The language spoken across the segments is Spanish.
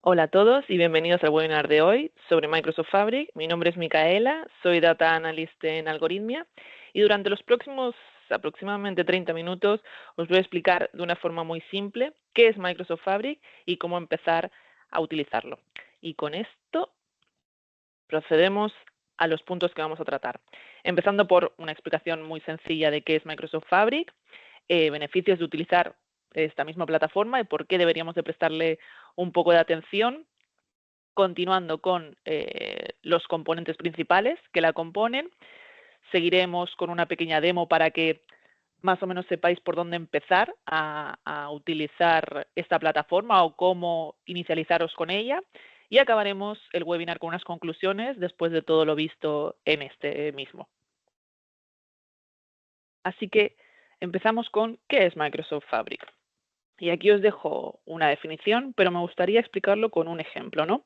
Hola a todos y bienvenidos al webinar de hoy sobre Microsoft Fabric. Mi nombre es Micaela, soy Data Analyst en Algorithmia y durante los próximos aproximadamente 30 minutos os voy a explicar de una forma muy simple qué es Microsoft Fabric y cómo empezar a utilizarlo. Y con esto procedemos a los puntos que vamos a tratar. Empezando por una explicación muy sencilla de qué es Microsoft Fabric, beneficios de utilizar esta misma plataforma y por qué deberíamos de prestarle un poco de atención. Continuando con los componentes principales que la componen, seguiremos con una pequeña demo para que más o menos sepáis por dónde empezar a utilizar esta plataforma o cómo inicializaros con ella. Y acabaremos el webinar con unas conclusiones después de todo lo visto en este mismo. Así que empezamos con ¿qué es Microsoft Fabric? Y aquí os dejo una definición, pero me gustaría explicarlo con un ejemplo, ¿no?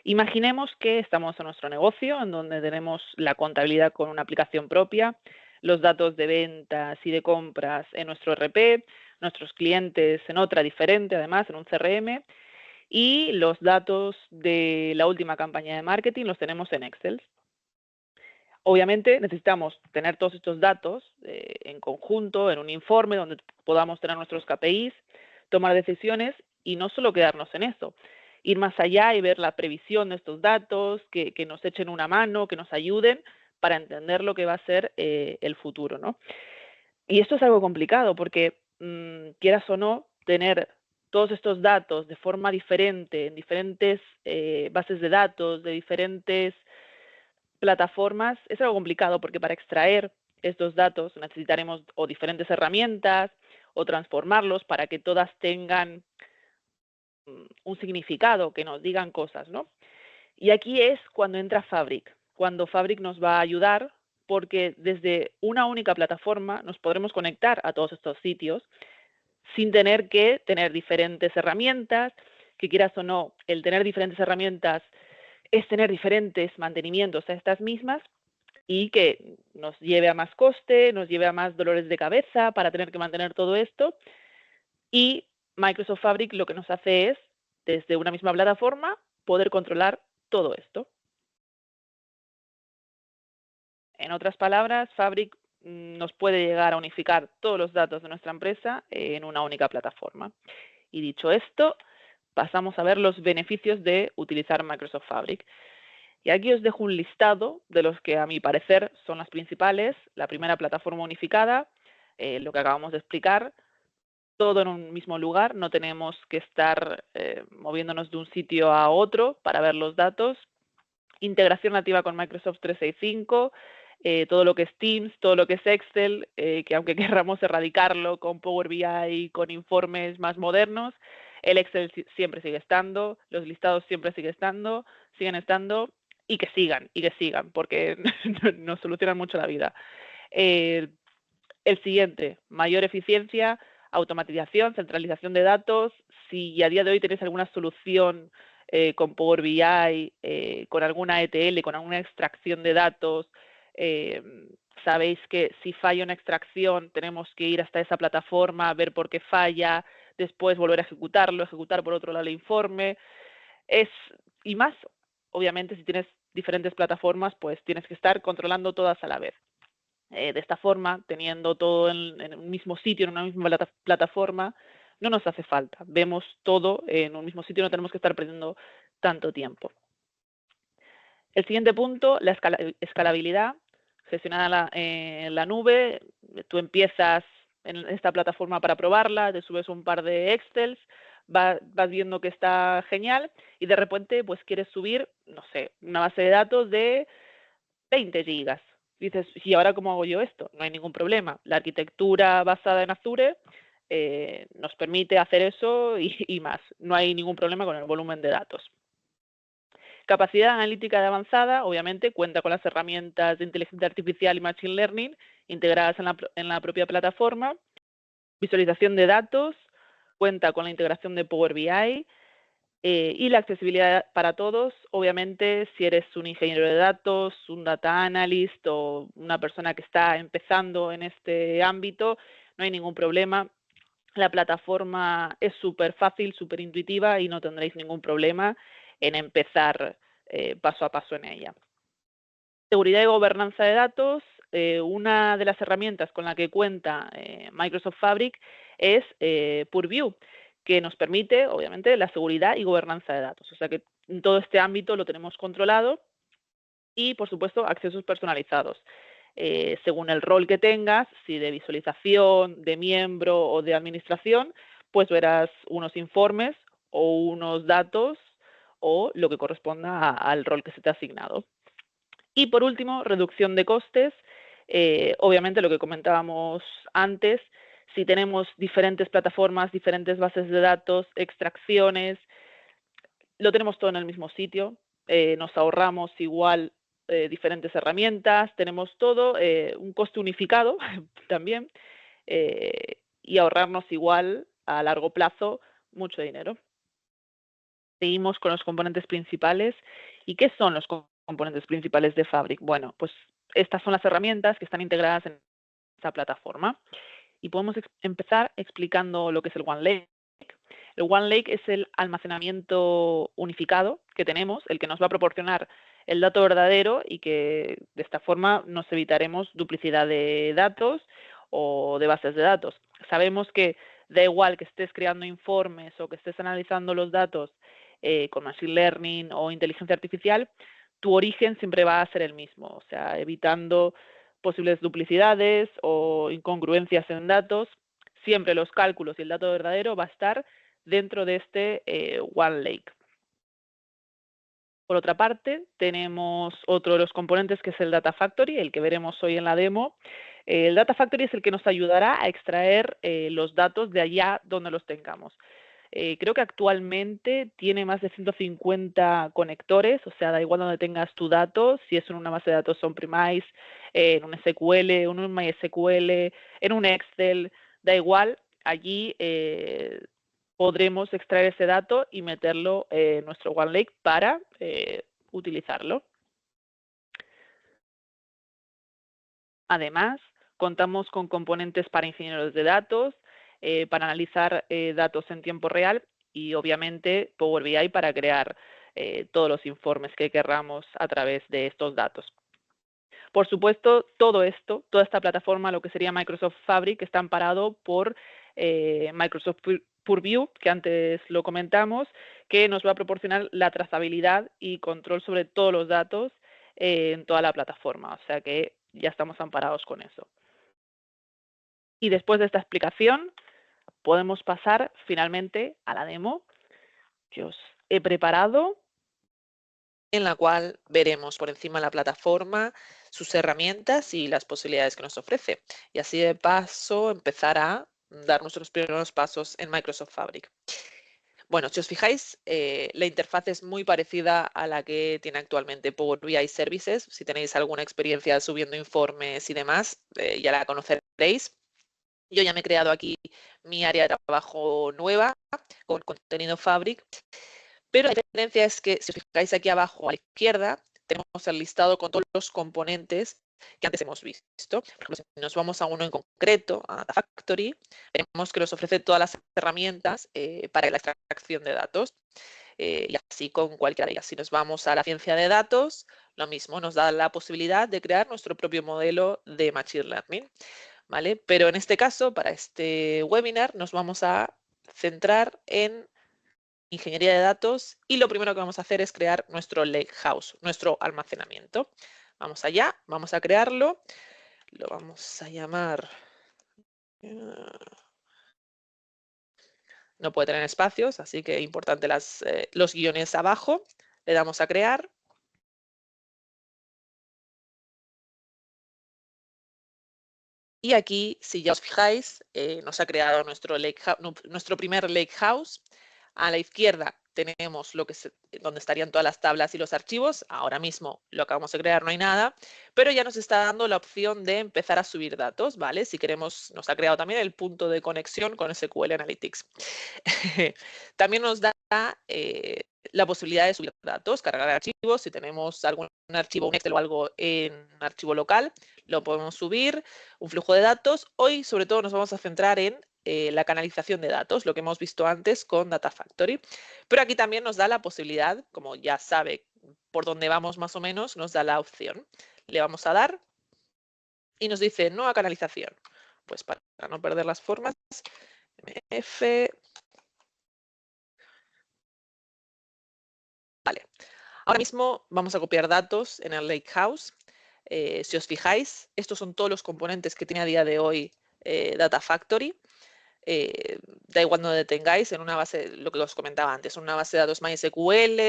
Imaginemos que estamos en nuestro negocio, en donde tenemos la contabilidad con una aplicación propia, los datos de ventas y de compras en nuestro RP, nuestros clientes en otra diferente, además, en un CRM, y los datos de la última campaña de marketing los tenemos en Excel. Obviamente necesitamos tener todos estos datos en conjunto, en un informe donde podamos tener nuestros KPIs, tomar decisiones y no solo quedarnos en eso, ir más allá y ver la previsión de estos datos, que nos echen una mano, que nos ayuden para entender lo que va a ser el futuro, ¿no? Y esto es algo complicado porque, quieras o no, tener todos estos datos de forma diferente, en diferentes bases de datos, de diferentes plataformas, es algo complicado porque para extraer estos datos necesitaremos o diferentes herramientas o transformarlos para que todas tengan un significado, que nos digan cosas, ¿no? Y aquí es cuando entra Fabric, cuando Fabric nos va a ayudar porque desde una única plataforma nos podremos conectar a todos estos sitios sin tener que tener diferentes herramientas, que quieras o no, el tener diferentes herramientas es tener diferentes mantenimientos a estas mismas y que nos lleve a más coste, nos lleve a más dolores de cabeza para tener que mantener todo esto. Y Microsoft Fabric lo que nos hace es, desde una misma plataforma, poder controlar todo esto. En otras palabras, Fabric nos puede llegar a unificar todos los datos de nuestra empresa en una única plataforma. Y dicho esto, pasamos a ver los beneficios de utilizar Microsoft Fabric. Y aquí os dejo un listado de los que a mi parecer son las principales. La primera, plataforma unificada, lo que acabamos de explicar, todo en un mismo lugar, no tenemos que estar moviéndonos de un sitio a otro para ver los datos. Integración nativa con Microsoft 365, todo lo que es Teams, todo lo que es Excel, que aunque querramos erradicarlo con Power BI, con informes más modernos, el Excel siempre sigue estando, los listados siempre siguen estando, y que sigan, porque nos solucionan mucho la vida. El siguiente, mayor eficiencia, automatización, centralización de datos. Si a día de hoy tenéis alguna solución con Power BI, con alguna ETL, con alguna extracción de datos, eh, sabéis que si falla una extracción tenemos que ir hasta esa plataforma, ver por qué falla, después volver a ejecutarlo, ejecutar por otro lado el informe. Y más, obviamente, si tienes diferentes plataformas, pues tienes que estar controlando todas a la vez. De esta forma, teniendo todo en un mismo sitio, en una misma plataforma, no nos hace falta. Vemos todo en un mismo sitio, no tenemos que estar perdiendo tanto tiempo. El siguiente punto, la escalabilidad, gestionada en la nube. Tú empiezas en esta plataforma para probarla, te subes un par de Excels, vas viendo que está genial y de repente pues quieres subir, no sé, una base de datos de 20 gigas. Dices, ¿y ahora cómo hago yo esto? No hay ningún problema. La arquitectura basada en Azure nos permite hacer eso y más. No hay ningún problema con el volumen de datos. Capacidad analítica de avanzada, obviamente, cuenta con las herramientas de inteligencia artificial y machine learning integradas en la propia plataforma. Visualización de datos, cuenta con la integración de Power BI, y la accesibilidad para todos, obviamente, si eres un ingeniero de datos, un data analyst o una persona que está empezando en este ámbito, no hay ningún problema. La plataforma es súper fácil, súper intuitiva y no tendréis ningún problema en empezar paso a paso en ella. Seguridad y gobernanza de datos. Una de las herramientas con la que cuenta Microsoft Fabric es Purview, que nos permite, obviamente, la seguridad y gobernanza de datos. O sea que en todo este ámbito lo tenemos controlado y, por supuesto, accesos personalizados. Según el rol que tengas, si de visualización, de miembro o de administración, pues verás unos informes o unos datos o lo que corresponda al rol que se te ha asignado. Y por último, reducción de costes. Obviamente lo que comentábamos antes, si tenemos diferentes plataformas, diferentes bases de datos, extracciones, lo tenemos todo en el mismo sitio, nos ahorramos igual diferentes herramientas, tenemos todo, un coste unificado también, y ahorrarnos igual a largo plazo mucho dinero. Seguimos con los componentes principales. ¿Y qué son los componentes principales de Fabric? Bueno, pues estas son las herramientas que están integradas en esta plataforma. Y podemos empezar explicando lo que es el OneLake. El OneLake es el almacenamiento unificado que tenemos, el que nos va a proporcionar el dato verdadero y que de esta forma nos evitaremos duplicidad de datos o de bases de datos. Sabemos que da igual que estés creando informes o que estés analizando los datos con Machine Learning o inteligencia artificial, tu origen siempre va a ser el mismo, o sea, evitando posibles duplicidades o incongruencias en datos. Siempre los cálculos y el dato verdadero va a estar dentro de este OneLake. Por otra parte, tenemos otro de los componentes que es el Data Factory, el que veremos hoy en la demo. El Data Factory es el que nos ayudará a extraer los datos de allá donde los tengamos. Creo que actualmente tiene más de 150 conectores, o sea, da igual donde tengas tu dato, si es en una base de datos on-premise, en un SQL, en un MySQL, en un Excel, da igual, allí podremos extraer ese dato y meterlo en nuestro OneLake para utilizarlo. Además, contamos con componentes para ingenieros de datos, para analizar datos en tiempo real y obviamente Power BI para crear todos los informes que querramos a través de estos datos. Por supuesto, todo esto, toda esta plataforma, lo que sería Microsoft Fabric, está amparado por Microsoft Purview, que antes lo comentamos, que nos va a proporcionar la trazabilidad y control sobre todos los datos en toda la plataforma. O sea que ya estamos amparados con eso. Y después de esta explicación, podemos pasar finalmente a la demo que os he preparado, en la cual veremos por encima la plataforma, sus herramientas y las posibilidades que nos ofrece. Y así de paso empezar a dar nuestros primeros pasos en Microsoft Fabric. Bueno, si os fijáis, la interfaz es muy parecida a la que tiene actualmente Power BI Services. Si tenéis alguna experiencia subiendo informes y demás, ya la conoceréis. Yo ya me he creado aquí mi área de trabajo nueva con contenido Fabric. Pero la diferencia es que si os fijáis aquí abajo a la izquierda, tenemos el listado con todos los componentes que antes hemos visto. Por ejemplo, si nos vamos a uno en concreto, a Data Factory, vemos que nos ofrece todas las herramientas para la extracción de datos. Y así con cualquiera de ellas. Si nos vamos a la ciencia de datos, lo mismo, nos da la posibilidad de crear nuestro propio modelo de Machine Learning. ¿Vale? Pero en este caso, para este webinar, nos vamos a centrar en ingeniería de datos y lo primero que vamos a hacer es crear nuestro lakehouse, nuestro almacenamiento. Vamos allá, vamos a crearlo, lo vamos a llamar, no puede tener espacios, así que importante los guiones abajo, le damos a crear. Y aquí, si ya os fijáis, nos ha creado nuestro primer lakehouse. A la izquierda tenemos donde estarían todas las tablas y los archivos. Ahora mismo lo acabamos de crear, no hay nada, pero ya nos está dando la opción de empezar a subir datos, ¿vale? Si queremos, nos ha creado también el punto de conexión con SQL Analytics. También nos da la posibilidad de subir datos, cargar archivos. Si tenemos algún archivo, un Excel o algo en archivo local, lo podemos subir, un flujo de datos. Hoy, sobre todo, nos vamos a centrar en la canalización de datos, lo que hemos visto antes con Data Factory. Pero aquí también nos da la posibilidad, como ya sabe por dónde vamos más o menos, nos da la opción. Le vamos a dar y nos dice nueva canalización. Pues para no perder las formas, MF. Vale. Ahora mismo vamos a copiar datos en el Lakehouse. Si os fijáis, estos son todos los componentes que tiene a día de hoy Data Factory. Da igual donde tengáis, en una base, lo que os comentaba antes, una base de datos MySQL,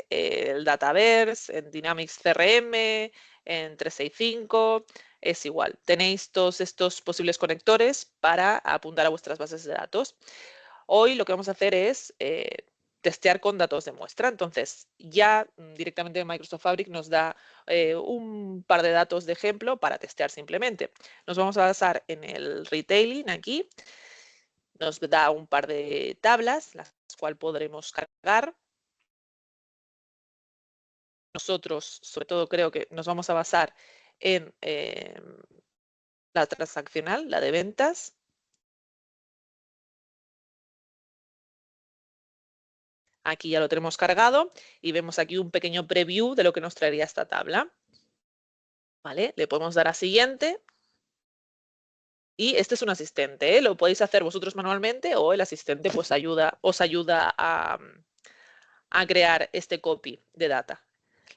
el Dataverse, en Dynamics CRM, en 365, es igual. Tenéis todos estos posibles conectores para apuntar a vuestras bases de datos. Hoy lo que vamos a hacer es testear con datos de muestra. Entonces, ya directamente Microsoft Fabric nos da un par de datos de ejemplo para testear simplemente. Nos vamos a basar en el retailing aquí. Nos da un par de tablas, las cuales podremos cargar. Nosotros, sobre todo, creo que nos vamos a basar en la transaccional, la de ventas. Aquí ya lo tenemos cargado y vemos aquí un pequeño preview de lo que nos traería esta tabla. ¿Vale? Le podemos dar a siguiente. Y este es un asistente, ¿eh? Lo podéis hacer vosotros manualmente o el asistente pues os ayuda a crear este copy de data.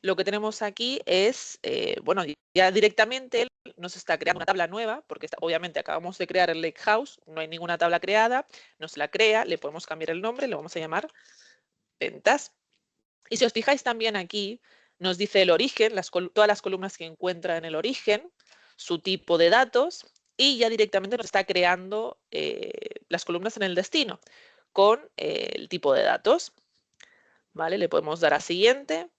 Lo que tenemos aquí es, bueno, ya directamente él nos está creando una tabla nueva, porque obviamente acabamos de crear el Lakehouse, no hay ninguna tabla creada, nos la crea, le podemos cambiar el nombre, le vamos a llamar ventas. Y si os fijáis también aquí, nos dice el origen, todas las columnas que encuentra en el origen, su tipo de datos, y ya directamente nos está creando las columnas en el destino con el tipo de datos. ¿Vale? Le podemos dar a siguiente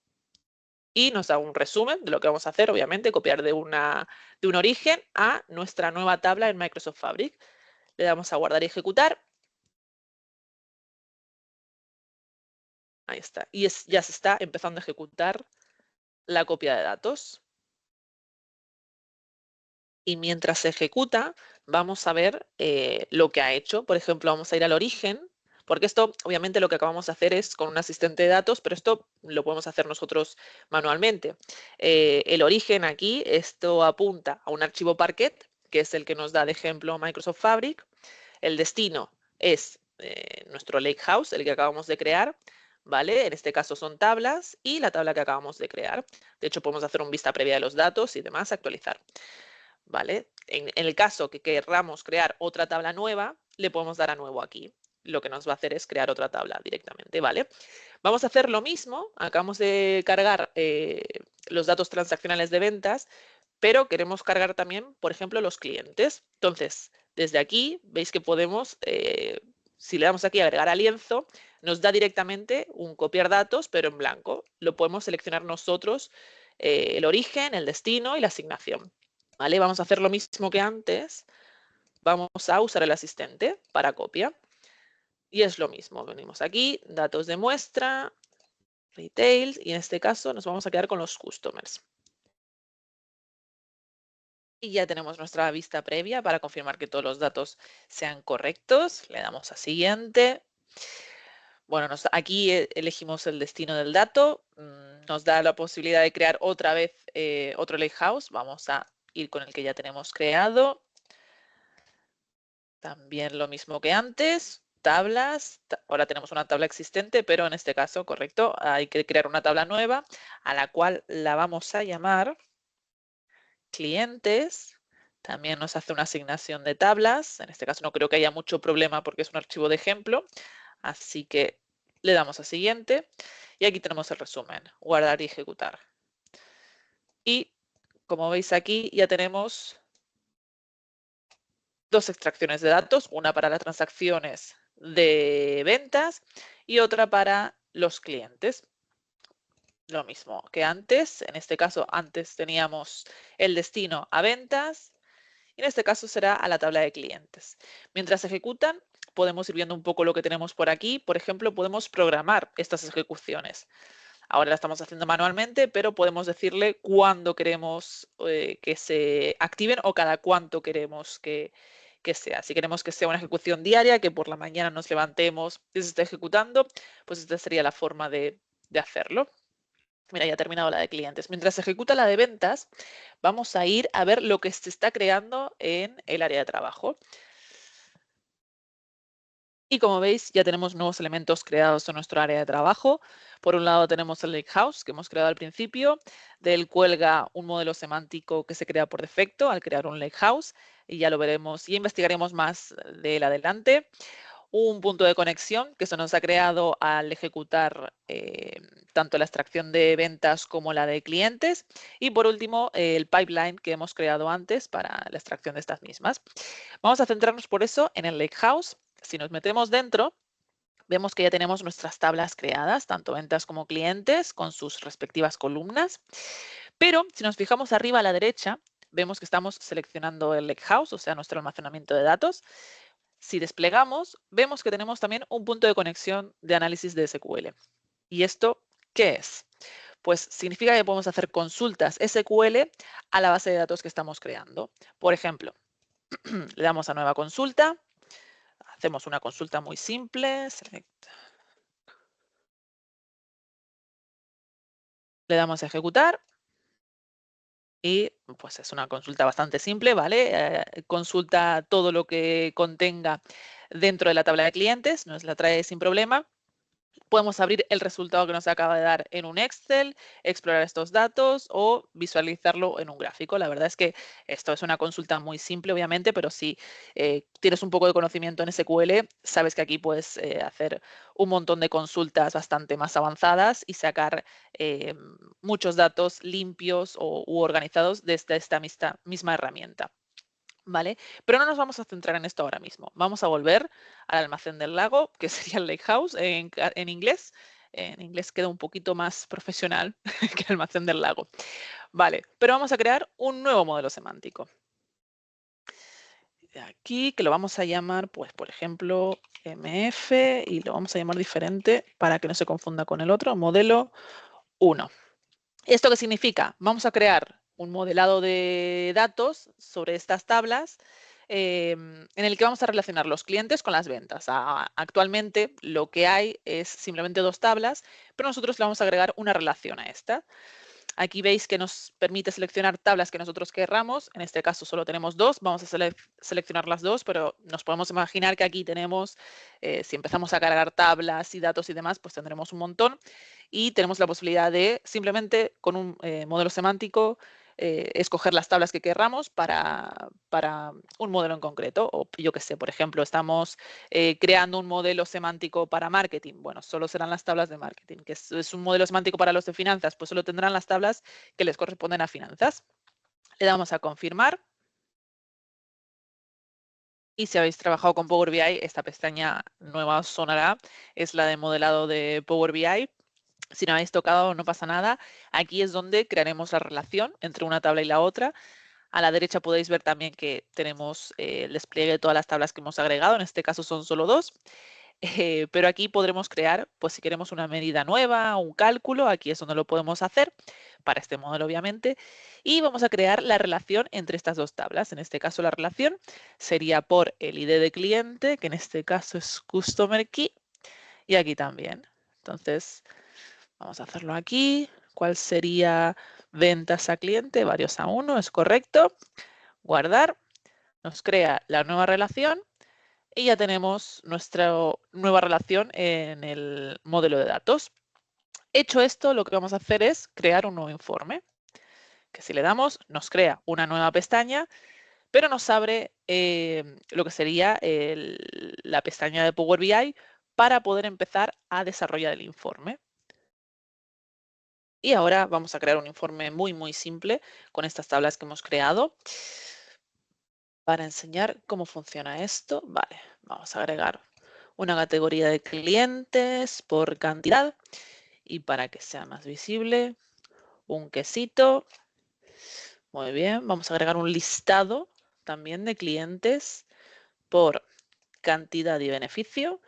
y nos da un resumen de lo que vamos a hacer, obviamente, copiar de un origen a nuestra nueva tabla en Microsoft Fabric. Le damos a guardar y ejecutar. Ahí está. Y ya se está empezando a ejecutar la copia de datos. Y mientras se ejecuta, vamos a ver lo que ha hecho. Por ejemplo, vamos a ir al origen, porque esto, obviamente, lo que acabamos de hacer es con un asistente de datos, pero esto lo podemos hacer nosotros manualmente. El origen aquí, esto apunta a un archivo Parquet, que es el que nos da de ejemplo Microsoft Fabric. El destino es nuestro Lakehouse, el que acabamos de crear. ¿Vale? En este caso son tablas y la tabla que acabamos de crear. De hecho, podemos hacer un vista previa de los datos y demás, actualizar. ¿Vale? En el caso que querramos crear otra tabla nueva, le podemos dar a nuevo aquí. Lo que nos va a hacer es crear otra tabla directamente, ¿vale? Vamos a hacer lo mismo. Acabamos de cargar los datos transaccionales de ventas, pero queremos cargar también, por ejemplo, los clientes. Entonces, desde aquí, veis que podemos, si le damos aquí a agregar a lienzo, nos da directamente un copiar datos, pero en blanco. Lo podemos seleccionar nosotros, el origen, el destino y la asignación. ¿Vale? Vamos a hacer lo mismo que antes. Vamos a usar el asistente para copia. Y es lo mismo. Venimos aquí, datos de muestra, retail, y en este caso nos vamos a quedar con los customers. Y ya tenemos nuestra vista previa para confirmar que todos los datos sean correctos. Le damos a siguiente. Bueno, aquí elegimos el destino del dato. Nos da la posibilidad de crear otra vez otro lakehouse. Vamos a ir con el que ya tenemos creado. También lo mismo que antes, tablas. Ahora tenemos una tabla existente, pero en este caso, correcto, hay que crear una tabla nueva a la cual la vamos a llamar clientes. También nos hace una asignación de tablas. En este caso no creo que haya mucho problema porque es un archivo de ejemplo. Así que le damos a siguiente. Y aquí tenemos el resumen, guardar y ejecutar. Y como veis aquí ya tenemos dos extracciones de datos, una para las transacciones de ventas y otra para los clientes. Lo mismo que antes, en este caso antes teníamos el destino a ventas y en este caso será a la tabla de clientes. Mientras se ejecutan, podemos ir viendo un poco lo que tenemos por aquí. Por ejemplo, podemos programar estas ejecuciones. Ahora la estamos haciendo manualmente, pero podemos decirle cuándo queremos que se activen o cada cuánto queremos que que sea. Si queremos que sea una ejecución diaria, que por la mañana nos levantemos y se esté ejecutando, pues esta sería la forma de hacerlo. Mira, ya ha terminado la de clientes. Mientras se ejecuta la de ventas, vamos a ir a ver lo que se está creando en el área de trabajo. Y como veis, ya tenemos nuevos elementos creados en nuestro área de trabajo. Por un lado tenemos el Lakehouse, que hemos creado al principio. Del cuelga un modelo semántico que se crea por defecto al crear un Lakehouse. Y ya lo veremos y investigaremos más de él adelante. Un punto de conexión que se nos ha creado al ejecutar tanto la extracción de ventas como la de clientes. Y por último, el pipeline que hemos creado antes para la extracción de estas mismas. Vamos a centrarnos por eso en el Lakehouse. Si nos metemos dentro, vemos que ya tenemos nuestras tablas creadas, tanto ventas como clientes, con sus respectivas columnas. Pero si nos fijamos arriba a la derecha, vemos que estamos seleccionando el Lakehouse, o sea, nuestro almacenamiento de datos. Si desplegamos, vemos que tenemos también un punto de conexión de análisis de SQL. ¿Y esto qué es? Pues significa que podemos hacer consultas SQL a la base de datos que estamos creando. Por ejemplo, le damos a nueva consulta. Hacemos una consulta muy simple. Le damos a ejecutar. Y pues es una consulta bastante simple, ¿vale? Consulta todo lo que contenga dentro de la tabla de clientes, nos la trae sin problema. Podemos abrir el resultado que nos acaba de dar en un Excel, explorar estos datos o visualizarlo en un gráfico. La verdad es que esto es una consulta muy simple, obviamente, pero si tienes un poco de conocimiento en SQL, sabes que aquí puedes hacer un montón de consultas bastante más avanzadas y sacar muchos datos limpios u organizados desde esta misma herramienta. ¿Vale? Pero no nos vamos a centrar en esto ahora mismo. Vamos a volver al almacén del lago, que sería el Lakehouse en inglés. En inglés queda un poquito más profesional que el almacén del lago. Vale, pero vamos a crear un nuevo modelo semántico. Aquí, que lo vamos a llamar, pues, por ejemplo, MF, y lo vamos a llamar diferente para que no se confunda con el otro, modelo 1. ¿Esto qué significa? Vamos a crear un modelado de datos sobre estas tablas en el que vamos a relacionar los clientes con las ventas. Actualmente lo que hay es simplemente dos tablas, pero nosotros le vamos a agregar una relación a esta. Aquí veis que nos permite seleccionar tablas que nosotros querramos. En este caso solo tenemos dos. Vamos a seleccionar las dos, pero nos podemos imaginar que aquí tenemos, si empezamos a cargar tablas y datos y demás, pues tendremos un montón. Y tenemos la posibilidad de simplemente con un modelo semántico escoger las tablas que querramos para un modelo en concreto. O yo qué sé, por ejemplo, estamos creando un modelo semántico para marketing. Bueno, solo serán las tablas de marketing. Que es un modelo semántico para los de finanzas, pues solo tendrán las tablas que les corresponden a finanzas. Le damos a confirmar. Y si habéis trabajado con Power BI, esta pestaña nueva os sonará. Es la de modelado de Power BI. Si no habéis tocado, no pasa nada. Aquí es donde crearemos la relación entre una tabla y la otra. A la derecha podéis ver también que tenemos el despliegue de todas las tablas que hemos agregado. En este caso son solo dos. Pero aquí podremos crear, pues si queremos una medida nueva, un cálculo, aquí es donde lo podemos hacer, para este modelo obviamente, y vamos a crear la relación entre estas dos tablas. En este caso la relación sería por el ID de cliente, que en este caso es Customer Key, y aquí también. Entonces, vamos a hacerlo aquí. ¿Cuál sería ventas a cliente? Varios a uno, es correcto. Guardar, nos crea la nueva relación. Y ya tenemos nuestra nueva relación en el modelo de datos. Hecho esto, lo que vamos a hacer es crear un nuevo informe, que si le damos, nos crea una nueva pestaña, pero nos abre lo que sería la pestaña de Power BI para poder empezar a desarrollar el informe. Y ahora vamos a crear un informe muy, muy simple con estas tablas que hemos creado. Para enseñar cómo funciona esto, vale, vamos a agregar una categoría de clientes por cantidad y para que sea más visible, un quesito. Muy bien, vamos a agregar un listado también de clientes por cantidad y beneficio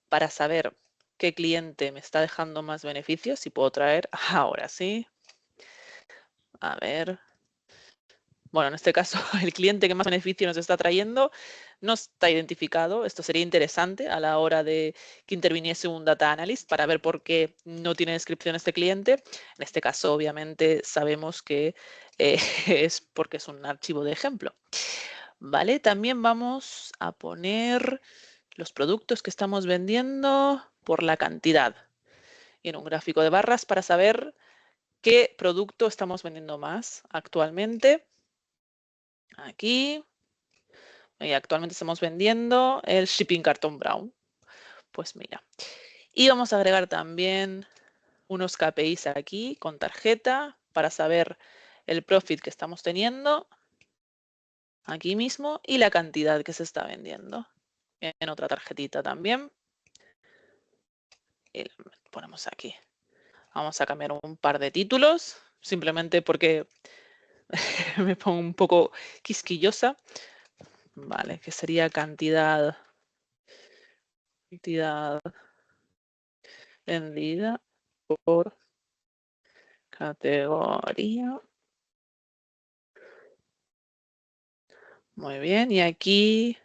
para saber qué cliente me está dejando más beneficios. Si puedo traer, ahora sí. A ver. Bueno, en este caso, el cliente que más beneficio nos está trayendo no está identificado. Esto sería interesante a la hora de que interviniese un data analyst para ver por qué no tiene descripción este cliente. En este caso, obviamente, sabemos que es porque es un archivo de ejemplo. ¿Vale? También vamos a poner los productos que estamos vendiendo por la cantidad y en un gráfico de barras para saber qué producto estamos vendiendo más actualmente. Aquí. Y actualmente estamos vendiendo el Shipping Carton Brown. Pues mira. Y vamos a agregar también unos KPIs aquí con tarjeta para saber el profit que estamos teniendo aquí mismo y la cantidad que se está vendiendo. En otra tarjetita también. Y ponemos aquí. Vamos a cambiar un par de títulos, simplemente porque me pongo un poco quisquillosa. Vale, que sería cantidad vendida por categoría. Muy bien, y aquí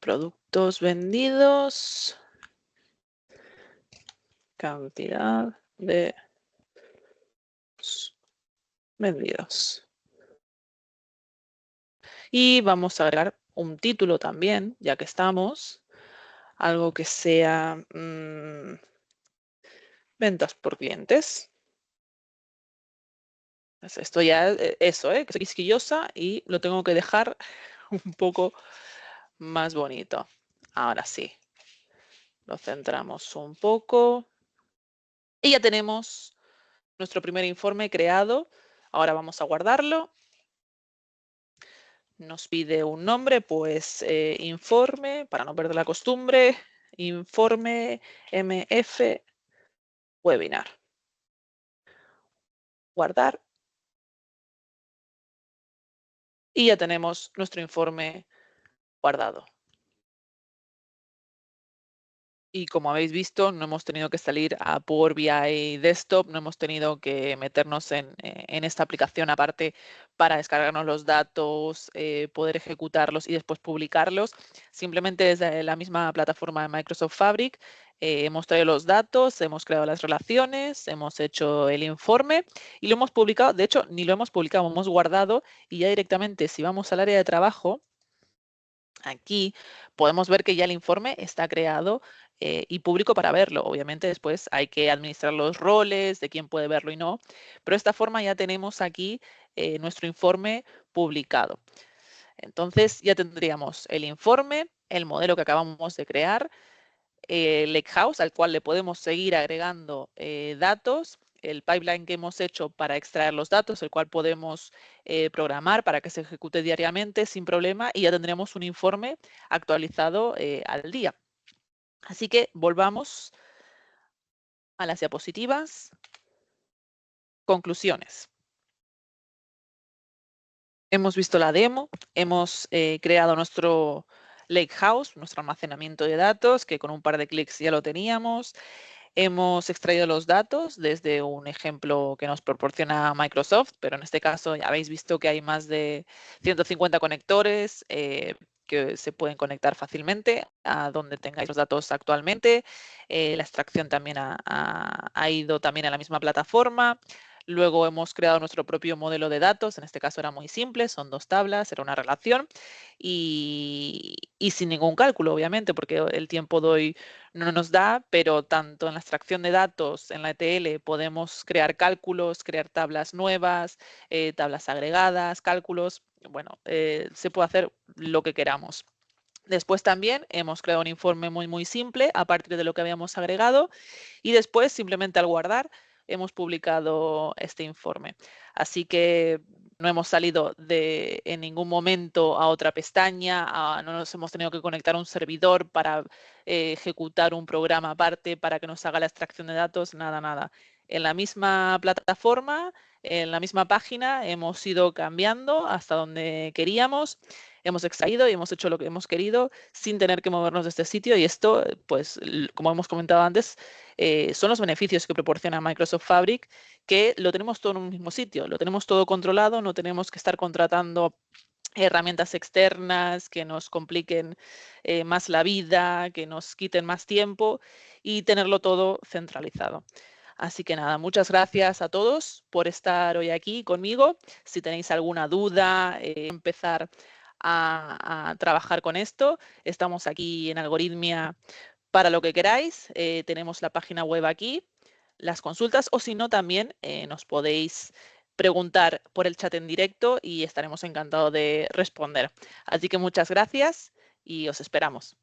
productos vendidos, cantidad de vendidos. Y vamos a agregar un título también, ya que estamos, algo que sea ventas por clientes. Esto ya, eso, que soy quisquillosa y lo tengo que dejar un poco más bonito. Ahora sí, lo centramos un poco. Y ya tenemos nuestro primer informe creado. Ahora vamos a guardarlo. Nos pide un nombre, pues informe, para no perder la costumbre, informe MF webinar. Guardar. Y ya tenemos nuestro informe guardado. Y como habéis visto, no hemos tenido que salir a Power BI Desktop, no hemos tenido que meternos en esta aplicación aparte para descargarnos los datos, poder ejecutarlos y después publicarlos. Simplemente desde la misma plataforma de Microsoft Fabric hemos traído los datos, hemos creado las relaciones, hemos hecho el informe y lo hemos publicado. De hecho, ni lo hemos publicado, hemos guardado y ya directamente si vamos al área de trabajo, aquí podemos ver que ya el informe está creado y público para verlo. Obviamente después hay que administrar los roles de quién puede verlo y no, pero de esta forma ya tenemos aquí nuestro informe publicado. Entonces ya tendríamos el informe, el modelo que acabamos de crear, Lakehouse al cual le podemos seguir agregando datos, el pipeline que hemos hecho para extraer los datos, el cual podemos programar para que se ejecute diariamente sin problema y ya tendremos un informe actualizado al día. Así que volvamos a las diapositivas. Conclusiones. Hemos visto la demo, hemos creado nuestro Lakehouse, nuestro almacenamiento de datos, que con un par de clics ya lo teníamos. Hemos extraído los datos desde un ejemplo que nos proporciona Microsoft, pero en este caso ya habéis visto que hay más de 150 conectores que se pueden conectar fácilmente a donde tengáis los datos actualmente. La extracción también ha ido también a la misma plataforma. Luego hemos creado nuestro propio modelo de datos, en este caso era muy simple, son dos tablas, era una relación y sin ningún cálculo, obviamente, porque el tiempo de hoy no nos da, pero tanto en la extracción de datos, en la ETL, podemos crear cálculos, crear tablas nuevas, tablas agregadas, cálculos, bueno, se puede hacer lo que queramos. Después también hemos creado un informe muy simple a partir de lo que habíamos agregado y después simplemente al guardar hemos publicado este informe. Así que no hemos salido en ningún momento a otra pestaña, no nos hemos tenido que conectar a un servidor para ejecutar un programa aparte para que nos haga la extracción de datos, nada. En la misma plataforma, en la misma página, hemos ido cambiando hasta donde queríamos, hemos extraído y hemos hecho lo que hemos querido sin tener que movernos de este sitio y esto, pues, como hemos comentado antes, son los beneficios que proporciona Microsoft Fabric, que lo tenemos todo en un mismo sitio, lo tenemos todo controlado, no tenemos que estar contratando herramientas externas que nos compliquen más la vida, que nos quiten más tiempo y tenerlo todo centralizado. Así que nada, muchas gracias a todos por estar hoy aquí conmigo. Si tenéis alguna duda, empezar a trabajar con esto, estamos aquí en Algorithmia para lo que queráis. Tenemos la página web aquí, las consultas, o si no, también nos podéis preguntar por el chat en directo y estaremos encantados de responder. Así que muchas gracias y os esperamos.